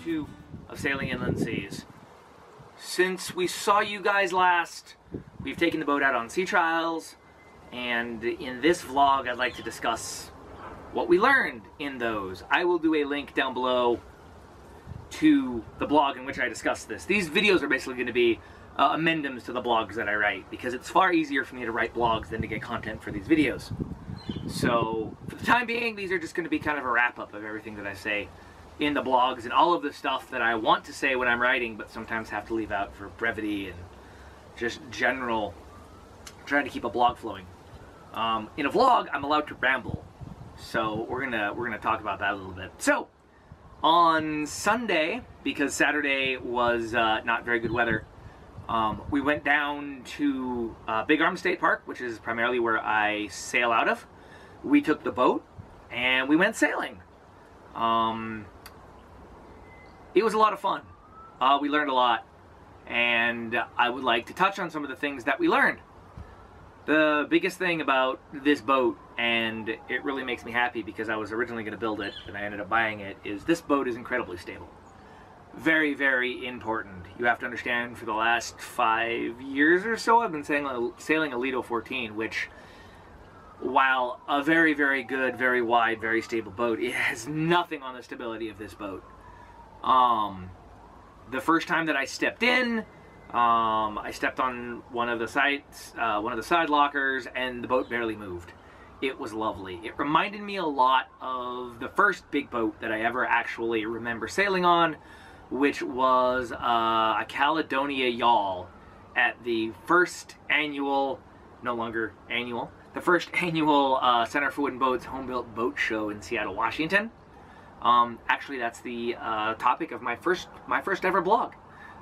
2 of Sailing Inland Seas. Since we saw you guys last, we've taken the boat out on sea trials, and in this vlog I'd like to discuss what we learned in those. I will do a link down below to the blog in which I discuss this. These videos are basically going to be amendments to the blogs that I write, because it's far easier for me to write blogs than to get content for these videos. So, for the time being, these are just going to be kind of a wrap-up of everything that I say in the blogs and all of the stuff that I want to say when I'm writing, but sometimes have to leave out for brevity and just general trying to keep a blog flowing. In a vlog, I'm allowed to ramble, so we're gonna talk about that a little bit. So, on Sunday, because Saturday was not very good weather, we went down to Big Arm State Park, which is primarily where I sail out of. We took the boat and we went sailing. It was a lot of fun. We learned a lot, and I would like to touch on some of the things that we learned. The biggest thing about this boat, and it really makes me happy because I was originally going to build it and I ended up buying it, is this boat is incredibly stable. Very, very important. You have to understand, for the last 5 years or so, I've been sailing a Lido 14, which, while a very, very good, very wide, very stable boat, it has nothing on the stability of this boat. The first time that I stepped in, I stepped on one of the side lockers, and the boat barely moved. It was lovely. It reminded me a lot of the first big boat that I ever actually remember sailing on, which was a Caledonia yawl at the first annual, no longer annual, the first annual Center for Wooden Boats Home-Built Boat Show in Seattle, Washington. Actually, that's the topic of my first ever blog,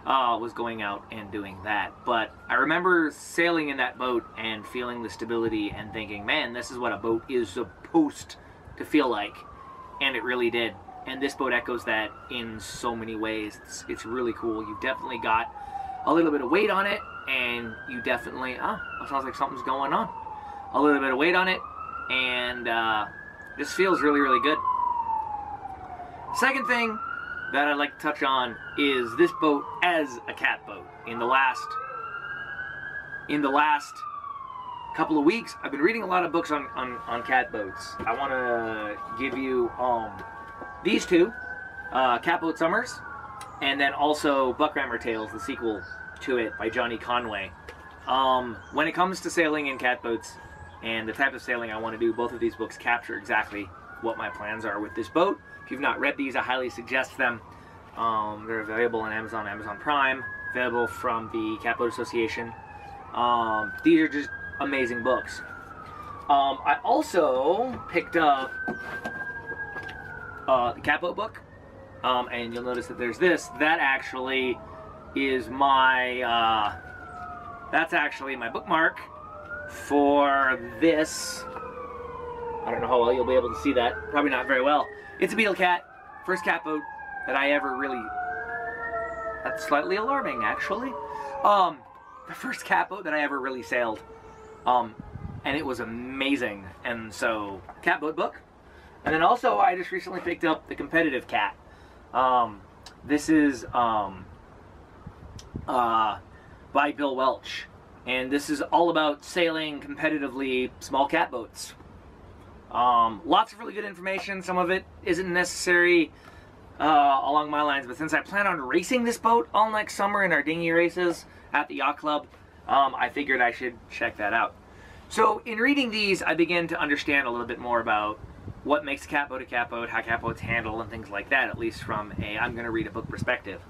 was going out and doing that. But I remember sailing in that boat and feeling the stability and thinking, man, this is what a boat is supposed to feel like. And it really did. And this boat echoes that in so many ways. It's really cool. You've definitely got a little bit of weight on it, and you definitely, it sounds like something's going on. A little bit of weight on it, and this feels really, really good. Second thing that I'd like to touch on is this boat as a cat boat. In the last couple of weeks, I've been reading a lot of books on cat boats. I want to give you these two, Cat Boat Summers, and then also Buckrammer Tales, the sequel to it by Johnny Conway. When it comes to sailing in cat boats and the type of sailing I want to do, both of these books capture exactly what my plans are with this boat. If you've not read these, I highly suggest them. They're available on Amazon Prime, available from the Cat Boat Association. These are just amazing books. I also picked up the Cat Boat book, and you'll notice that there's this. That actually is my, that's actually my bookmark for this. I don't know how well you'll be able to see that. Probably not very well. It's a Beetle Cat. First cat boat that I ever really... That's slightly alarming, actually. The first cat boat that I ever really sailed. And it was amazing. And so, cat boat book. And then also, I just recently picked up The Competitive Cat. This is by Bill Welch. And this is all about sailing competitively small cat boats. Lots of really good information. Some of it isn't necessary along my lines, but since I plan on racing this boat all next summer in our dinghy races at the yacht club, I figured I should check that out. So in reading these, I began to understand a little bit more about what makes a cat boat, how cat boats handle, and things like that, at least from a I'm going to read a book perspective.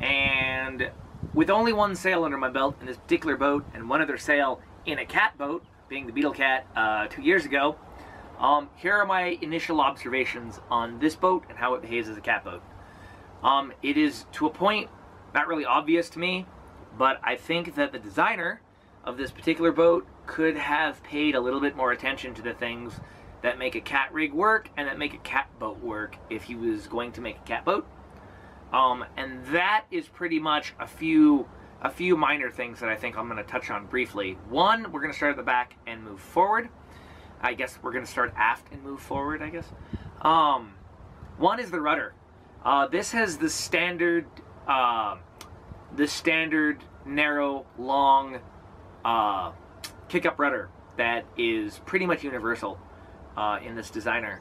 And with only one sail under my belt in this particular boat, and one other sail in a cat boat, being the Beetle Cat 2 years ago, here are my initial observations on this boat and how it behaves as a cat boat. It is, to a point, not really obvious to me, but I think that the designer of this particular boat could have paid a little bit more attention to the things that make a cat rig work and that make a cat boat work if he was going to make a cat boat. And that is pretty much a few minor things that I think I'm going to touch on briefly. One, we're going to start at the back and move forward. I guess we're going to start aft and move forward, I guess. One is the rudder. This has the standard narrow, long kick-up rudder that is pretty much universal in this designer.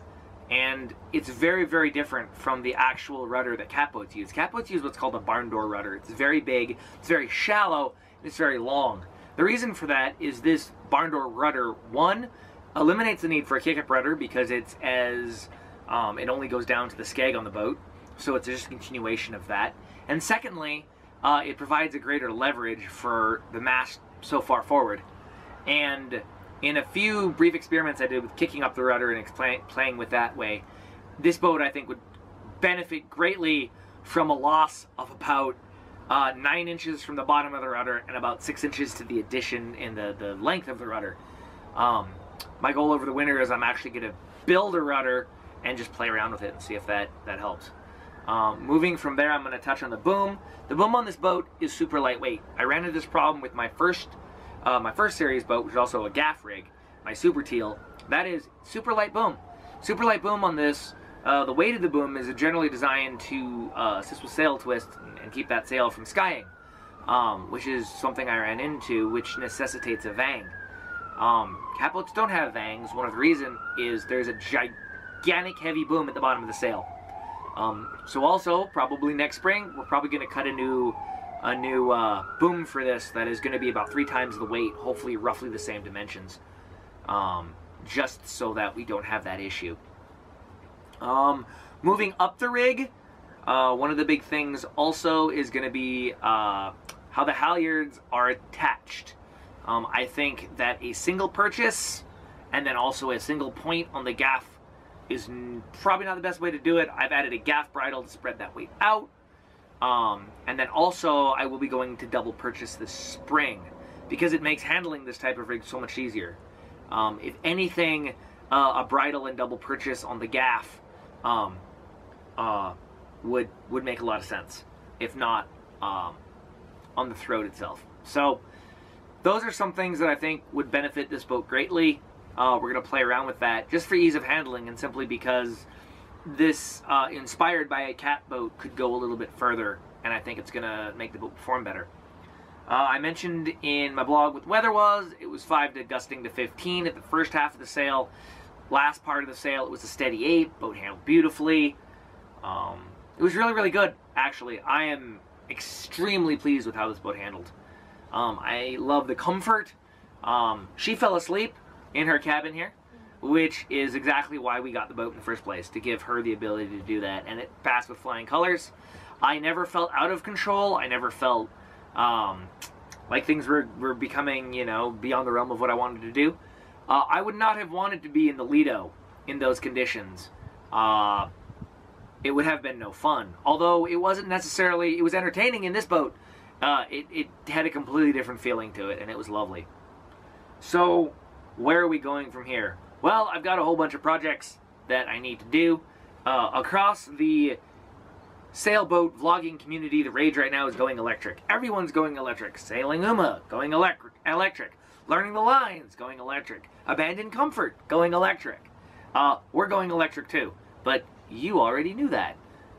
And it's very, very different from the actual rudder that catboats use. Catboats use what's called a barn door rudder. It's very big, it's very shallow, and it's very long. The reason for that is this barn door rudder, one, eliminates the need for a kick-up rudder because it's as it only goes down to the skeg on the boat, so it's just a continuation of that. And secondly, it provides a greater leverage for the mast so far forward. And in a few brief experiments I did with kicking up the rudder and playing with that way, this boat I think would benefit greatly from a loss of about 9 inches from the bottom of the rudder and about 6 inches to the addition in the length of the rudder. My goal over the winter is I'm actually going to build a rudder and just play around with it and see if that helps. Moving from there, I'm going to touch on the boom. The boom on this boat is super lightweight. I ran into this problem with my first series boat, which is also a gaff rig, my Super Teal. That is super light boom. Super light boom on this. The weight of the boom is generally designed to assist with sail twist and keep that sail from skying, which is something I ran into, which necessitates a vang. Catboats don't have vangs. One of the reasons is there's a gigantic heavy boom at the bottom of the sail. So also, probably next spring, we're probably going to cut a new boom for this that is going to be about 3 times the weight, hopefully roughly the same dimensions, just so that we don't have that issue. Moving up the rig, one of the big things also is going to be how the halyards are attached. I think that a single purchase and then also a single point on the gaff is probably not the best way to do it. I've added a gaff bridle to spread that weight out. And then also I will be going to double purchase this spring because it makes handling this type of rig so much easier. If anything, a bridle and double purchase on the gaff would make a lot of sense, if not on the throat itself. So those are some things that I think would benefit this boat greatly. We're going to play around with that just for ease of handling and simply because this, inspired by a cat boat, could go a little bit further, and I think it's going to make the boat perform better. I mentioned in my blog what the weather was. It was 5 to gusting to 15 at the first half of the sail. Last part of the sail, it was a steady 8. Boat handled beautifully. It was really, really good, actually. I am extremely pleased with how this boat handled. I love the comfort. She fell asleep in her cabin here, which is exactly why we got the boat in the first place, to give her the ability to do that, and it passed with flying colors. I never felt out of control. I never felt like things were becoming, you know, beyond the realm of what I wanted to do. I would not have wanted to be in the Lido in those conditions. It would have been no fun. Although it wasn't necessarily, it was entertaining in this boat. It had a completely different feeling to it, and it was lovely. So, where are we going from here? Well, I've got a whole bunch of projects that I need to do. Across the sailboat vlogging community, the rage right now is going electric. Everyone's going electric. Sailing Uma, going electric. Learning the lines, going electric. Abandoned Comfort, going electric. We're going electric too, but you already knew that.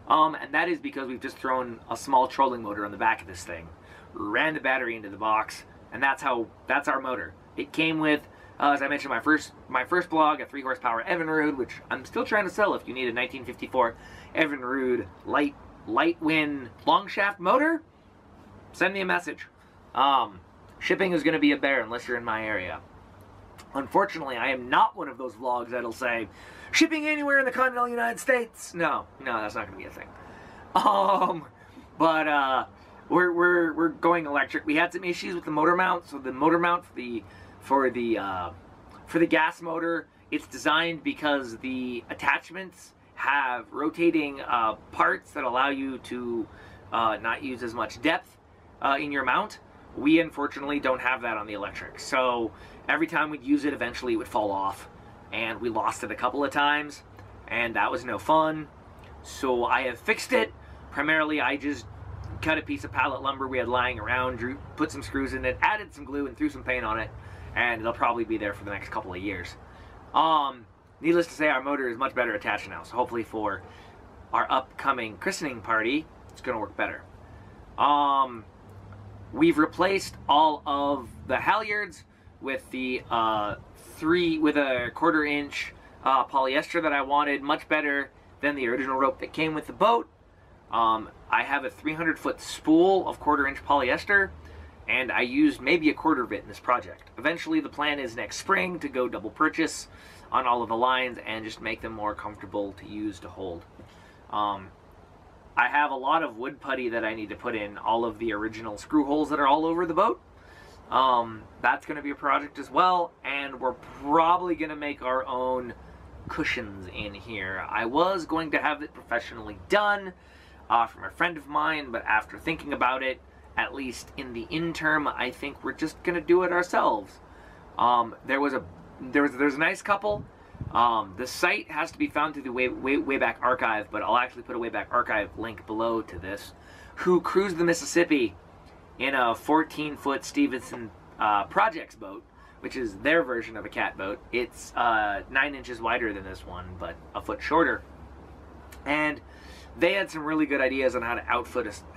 And that is because we've just thrown a small trolling motor on the back of this thing, ran the battery into the box, and that's our motor. It came with, as I mentioned, my first blog, a 3-horsepower Evinrude, which I'm still trying to sell if you need a 1954 Evinrude light wind long shaft motor. Send me a message. Shipping is going to be a bear unless you're in my area. Unfortunately, I am not one of those vlogs that'll say, shipping anywhere in the continental United States. No, that's not going to be a thing. But we're going electric. We had some issues with the motor mount. So the motor mount for the gas motor, it's designed because the attachments have rotating parts that allow you to not use as much depth in your mount. We unfortunately don't have that on the electric. So every time we'd use it, eventually it would fall off. And we lost it a couple of times, and that was no fun. So I have fixed it. Primarily, I just cut a piece of pallet lumber we had lying around, put some screws in it, added some glue, and threw some paint on it. And it'll probably be there for the next couple of years. Needless to say, our motor is much better attached now. So hopefully for our upcoming christening party, it's going to work better. We've replaced all of the halyards with the a 1/4 inch polyester that I wanted, much better than the original rope that came with the boat. I have a 300-foot spool of 1/4 inch polyester, and I used maybe a quarter of it in this project. Eventually, the plan is next spring to go double purchase on all of the lines and just make them more comfortable to use, to hold. I have a lot of wood putty that I need to put in all of the original screw holes that are all over the boat. That's going to be a project as well, and we're probably going to make our own cushions in here. I was going to have it professionally done from a friend of mine, but after thinking about it, at least in the interim, I think we're just going to do it ourselves. There's a nice couple. The site has to be found through the Wayback Archive, but I'll actually put a Wayback Archive link below to this, who cruised the Mississippi in a 14-foot Stevenson Projects boat, which is their version of a cat boat. It's 9 inches wider than this one, but a foot shorter. And they had some really good ideas on how to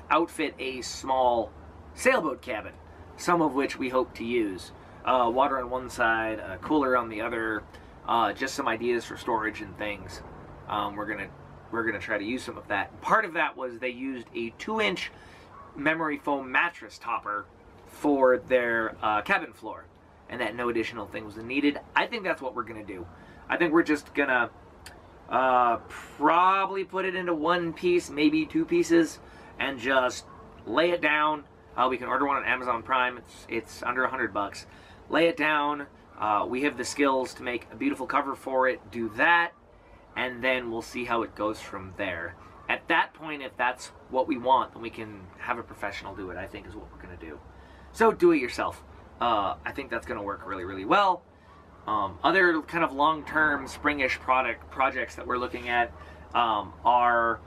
outfit a small sailboat cabin, some of which we hope to use. Water on one side, a cooler on the other, just some ideas for storage and things. We're gonna try to use some of that. Part of that was they used a 2-inch memory foam mattress topper for their cabin floor, and that no additional thing was needed. I think that's what we're gonna do. I think we're just gonna probably put it into 1 piece, maybe 2 pieces, and just lay it down. We can order one on Amazon Prime. It's under $100. Lay it down. We have the skills to make a beautiful cover for it. Do that, and then we'll see how it goes from there. At that point, if that's what we want, then we can have a professional do it, I think is what we're going to do. So do it yourself. I think that's going to work really, really well. Other kind of long-term springish projects that we're looking at are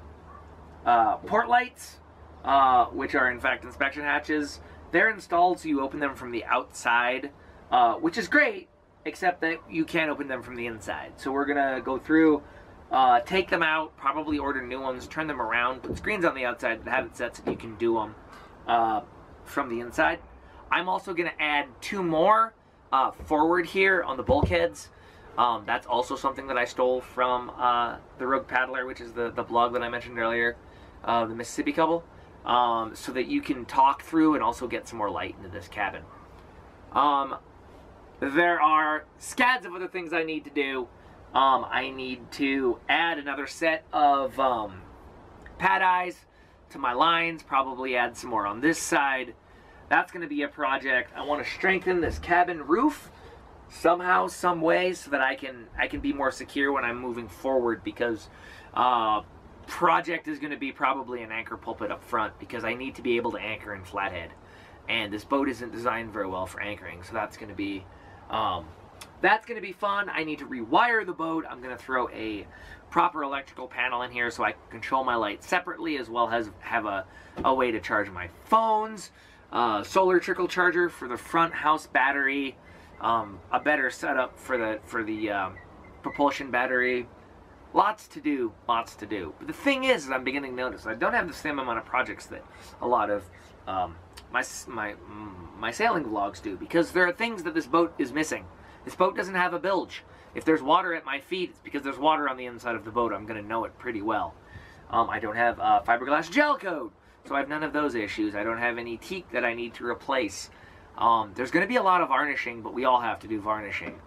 port lights, which are in fact inspection hatches. They're installed so you open them from the outside, which is great, except that you can't open them from the inside. So we're going to go through, take them out, probably order new ones, turn them around, put screens on the outside that have it set so you can do them from the inside. I'm also going to add 2 more forward here on the bulkheads. That's also something that I stole from the Rogue Paddler, which is the blog that I mentioned earlier, the Mississippi couple, so that you can talk through and also get some more light into this cabin. There are scads of other things I need to do. I need to add another set of pad eyes to my lines, probably add some more on this side. That's going to be a project. I want to strengthen this cabin roof somehow, some way, so that I can be more secure when I'm moving forward, because project is going to be probably an anchor pulpit up front, because I need to be able to anchor in flathead, and this boat isn't designed very well for anchoring, so that's going to be fun. I need to rewire the boat. I'm going to throw a proper electrical panel in here so I can control my lights separately, as well as have a way to charge my phones. Solar trickle charger for the front house battery, a better setup for the propulsion battery. Lots to do, lots to do. But the thing is I'm beginning to notice I don't have the same amount of projects that a lot of my sailing vlogs do, because there are things that this boat is missing. This boat doesn't have a bilge. If there's water at my feet, it's because there's water on the inside of the boat. I'm going to know it pretty well. I don't have fiberglass gel coat, so I have none of those issues. I don't have any teak that I need to replace. There's going to be a lot of varnishing, but we all have to do varnishing.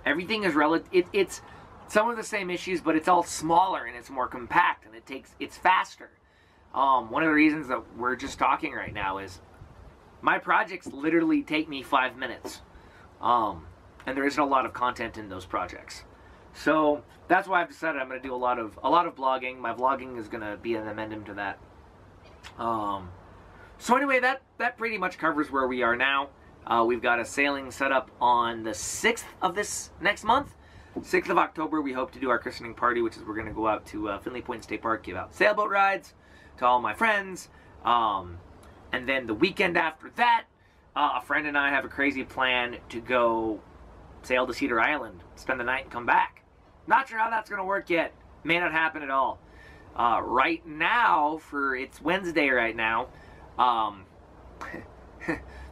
Everything is it's some of the same issues, but it's all smaller and it's more compact, and it's faster. One of the reasons that we're just talking right now is my projects literally take me 5 minutes. And there isn't a lot of content in those projects. So that's why I've decided I'm going to do a lot of blogging. My vlogging is going to be an amendment to that. So anyway, that pretty much covers where we are now. We've got a sailing set up on the 6th of this next month. 6th of October, we hope to do our christening party, which is we're going to go out to Finley Point State Park, give out sailboat rides to all my friends. And then the weekend after that, a friend and I have a crazy plan to go sail to Cedar Island, spend the night, and come back. Not sure how that's going to work yet. may not happen at all. Right now, it's Wednesday right now.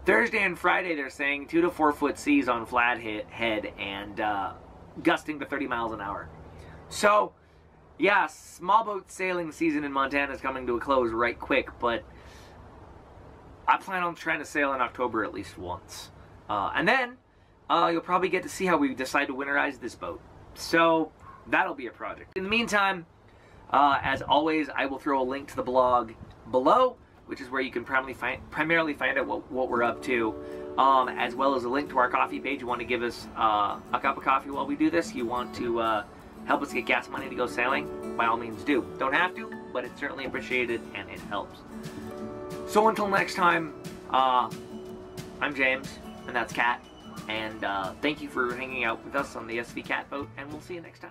Thursday and Friday, they're saying 2 to 4 foot seas on Flathead and gusting to 30 miles an hour. So, yeah, small boat sailing season in Montana is coming to a close right quick, but I plan on trying to sail in October at least once. And then, you'll probably get to see how we decide to winterize this boat. So, that'll be a project. In the meantime, as always, I will throw a link to the blog below, which is where you can primarily find out what we're up to, as well as a link to our coffee page. You want to give us a cup of coffee while we do this, you want to help us get gas money to go sailing, by all means do. Don't have to, but it's certainly appreciated and it helps. So until next time, I'm James, and that's Kat, and thank you for hanging out with us on the SV Cat Boat, and we'll see you next time.